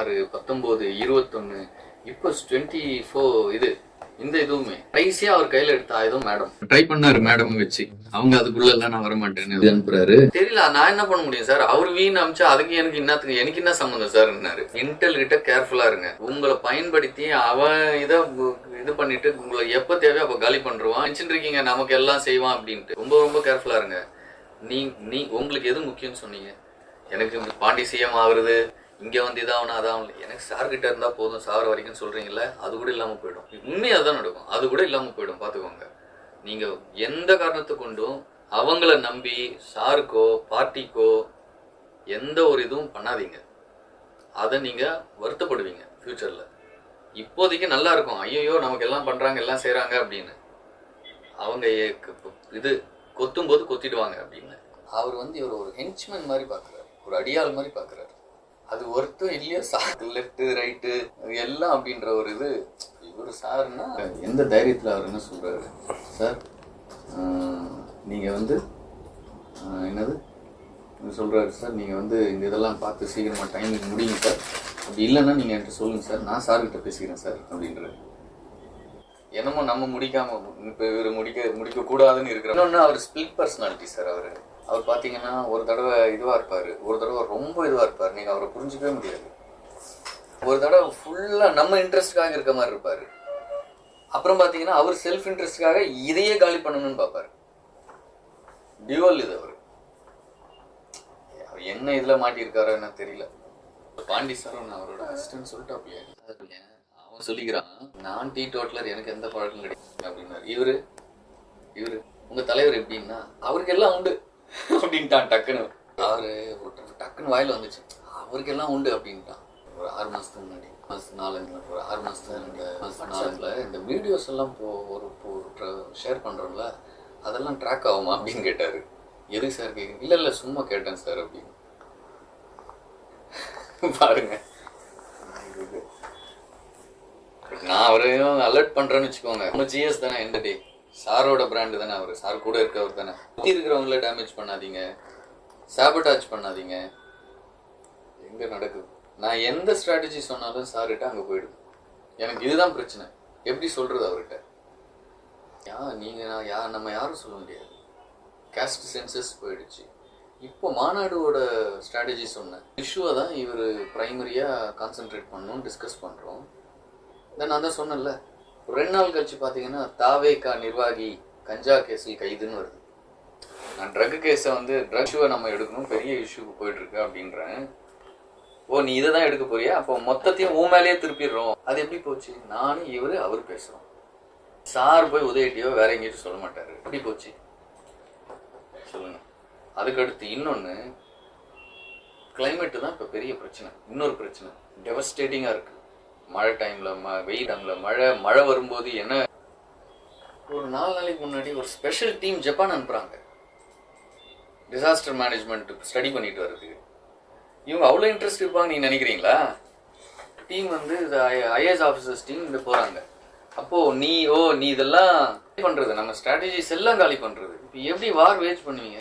16, 19, 21, இப்போ 24 இது இந்த இதுவுமே கடைசியா அவர் கையில எடுத்த ஆயுதம் மேடம். ட்ரை பண்ணாரு மேடம் வச்சு, அவங்க அதுக்குள்ள எல்லாம் நான் வரமாட்டேன்னு அனுப்புறாரு. தெரியல நான் என்ன பண்ண முடியும் சார், அவர் வீண் அமிச்சா அதுக்கு எனக்கு என்ன சம்மந்தம் சார். இன்டெல் கிட்ட கேர்ஃபுல்லா இருங்க. உங்களை பயன்படுத்தி அவன் இது பண்ணிட்டு உங்களை எப்ப தேவையோ அப்ப காலி பண்றான் நினைச்சிட்டு இருக்கீங்க, நமக்கு எல்லாம் செய்வான் அப்படின்ட்டு. ரொம்ப ரொம்ப கேர்ஃபுல்லா இருங்க. நீ உங்களுக்கு எது முக்கியம்னு சொன்னீங்க, எனக்கு பாண்டி சிஎம் ஆகுறது, இங்க வந்து இதாகணும் அதாகணும், எனக்கு சார் கிட்ட இருந்தா போதும் சார் வரைக்கும் சொல்றீங்கல்ல, அது கூட இல்லாம போயிடும். உண்மையா தான் நடக்கும், அது கூட இல்லாம போயிடும். பாத்துக்கோங்க. நீங்க எந்த காரணத்தை கொண்டும் அவங்கள நம்பி சாருக்கோ பார்ட்டிக்கோ எந்த ஒரு இதுவும் பண்ணாதீங்க. அதை நீங்க வருத்தப்படுவீங்க ஃபியூச்சர்ல. இப்போதைக்கு நல்லா இருக்கும், ஐயோ நமக்கு எல்லாம் பண்றாங்க எல்லாம் செய்யறாங்க அப்படின்னு. அவங்க இது கொத்தும் போது கொத்திடுவாங்க அப்படின்னு. அவர் வந்து இவர் ஒரு ஹென்ச்மேன் மாதிரி பாக்குறாரு, ஒரு அடியாள் மாதிரி பாக்குறாரு. அது ஒருத்தம் இல்லையோ சார், லெஃப்ட் ரைட்டு எல்லாம் அப்படின்ற ஒரு இது. இவர் சார்னா எந்த தைரியத்தில் அவர் என்ன சொல்றாரு, சார் நீங்க வந்து என்னது சொல்றாரு சார், நீங்க வந்து இந்த இதெல்லாம் பார்த்து சீக்கிரமா டைமுக்கு முடியுங்க சார், அப்படி இல்லைன்னா நீங்க என்கிட்ட சொல்லுங்க சார், நான் சார்கிட்ட பேசிக்கிறேன் சார் அப்படின்றாரு. என்னமோ நம்ம முடிக்காம இப்போ இவர் முடிக்க கூடாதுன்னு இருக்கிற. இன்னொன்று அவர் ஸ்பிளிட் பர்சனாலிட்டி சார். அவர் பார்த்தீங்கன்னா ஒரு தடவை இதுவாக இருப்பார், ஒரு தடவை ரொம்ப இதுவாக இருப்பார், நீங்கள் அவரை புரிஞ்சிக்கவே முடியாது. ஒரு தடவை ஃபுல்லாக நம்ம இன்ட்ரெஸ்டுக்காக இருக்க மாதிரி இருப்பார், அப்புறம் பார்த்தீங்கன்னா அவர் செல்ஃப் இன்ட்ரெஸ்டுக்காக இதையே காலி பண்ணணும்னு பார்ப்பார். டியூவல் இது. அவர் என்ன இதில் மாட்டியிருக்காரோ என்ன தெரியல. பாண்டி சார் நான் அவரோட அசிஸ்டன்ட் சொல்லிட்டு அப்படியே அவன் சொல்லிக்கிறான், நான் டீ டோட்டலர், எனக்கு எந்த பழக்கம் கிடையாது அப்படின்னாரு. இவரு உங்க தலைவர் எப்படின்னா அவருக்கு எல்லாம் உண்டு அப்படின்ட்டான். டக்குன்னு அவரு டக்குன்னு வாயில வந்துச்சு, அவருக்கு எல்லாம் உண்டு அப்படின்ட்டான். ஒரு 6 மாசத்துக்கு முன்னாடி, ஒரு 6 மாசத்துல இந்த வீடியோஸ் எல்லாம் ஷேர் பண்றோம்ல, அதெல்லாம் ட்ராக் ஆகுமா அப்படின்னு கேட்டாரு. எதுக்கு சார் கேட்குறீங்க? இல்ல சும்மா கேட்டேன் சார் அப்படின்னு. பாருங்க, நான் அவரையும் அலர்ட் பண்றேன்னு வச்சுக்கோங்க. நம்ம ஜிஎஸ் தானே, எந்த டே சாரோட பிராண்டு தானே, அவர் சார் கூட இருக்கவர் தானே. சுற்றி இருக்கிறவங்கள டேமேஜ் பண்ணாதீங்க, சாபட்டாஜ் பண்ணாதீங்க. எங்க நடக்குது, நான் எந்த ஸ்ட்ராட்டஜி சொன்னாலும் சார்கிட்ட அங்கே போயிடுது. எனக்கு இதுதான் பிரச்சனை, எப்படி சொல்றது அவர்கிட்ட. நம்ம யாரும் சொல்ல முடியாது. கேஸ்ட் சென்சஸ் போயிடுச்சு. இப்போ மாநாடுவோட ஸ்ட்ராட்டஜி சொன்னேன், இஷ்யூவை தான் இவர் ப்ரைமரியாக கான்சென்ட்ரேட் பண்ணணும்னு டிஸ்கஸ் பண்ணுறோம். நான் தான் சொன்னேன்ல, 2 நாள் கழிச்சு பார்த்தீங்கன்னா தாவேகா நிர்வாகி கஞ்சா கேஸில் கைதுன்னு வருது. நான் ட்ரக் கேஸை வந்து ட்ரக் இஷ்யூவை நம்ம எடுக்கணும், பெரிய இஷ்யூக்கு போயிட்டு இருக்கு அப்படின்றேன். ஓ நீ இதை தான் எடுக்க போறியா, அப்போ மொத்தத்தையும் மேலேயே திருப்பிடுறோம். அது எப்படி போச்சு? நானும் அவர் பேசுகிறோம். சார் போய் உதயட்டியோ வேற எங்கேயும் சொல்ல மாட்டாரு. எப்படி போச்சு சொல்லுங்க. அதுக்கடுத்து இன்னொன்று, கிளைமேட்டு தான் இப்போ பெரிய பிரச்சனை. இன்னொரு பிரச்சனை டெவஸ்டேட்டிங்காக இருக்குது. மழை டைமில் வெயில் டைமில் மழை வரும்போது என்ன, ஒரு 4 நாளைக்கு முன்னாடி ஒரு ஸ்பெஷல் டீம் ஜப்பான் அனுப்புகிறாங்க டிசாஸ்டர் மேனேஜ்மெண்ட் ஸ்டடி பண்ணிட்டு வருது. இவங்க அவ்வளோ இன்ட்ரெஸ்ட் இருப்பாங்க நீங்கள் நினைக்கிறீங்களா? டீம் வந்து ஐஏஎஸ் ஆஃபீஸர்ஸ் டீம் இங்கே போகிறாங்க. அப்போது நீ இதெல்லாம் பண்ணுறது, நம்ம ஸ்ட்ராட்டஜிஸ் எல்லாம் காலி பண்ணுறது. இப்போ எப்படி வார் வேஜ் பண்ணுவீங்க?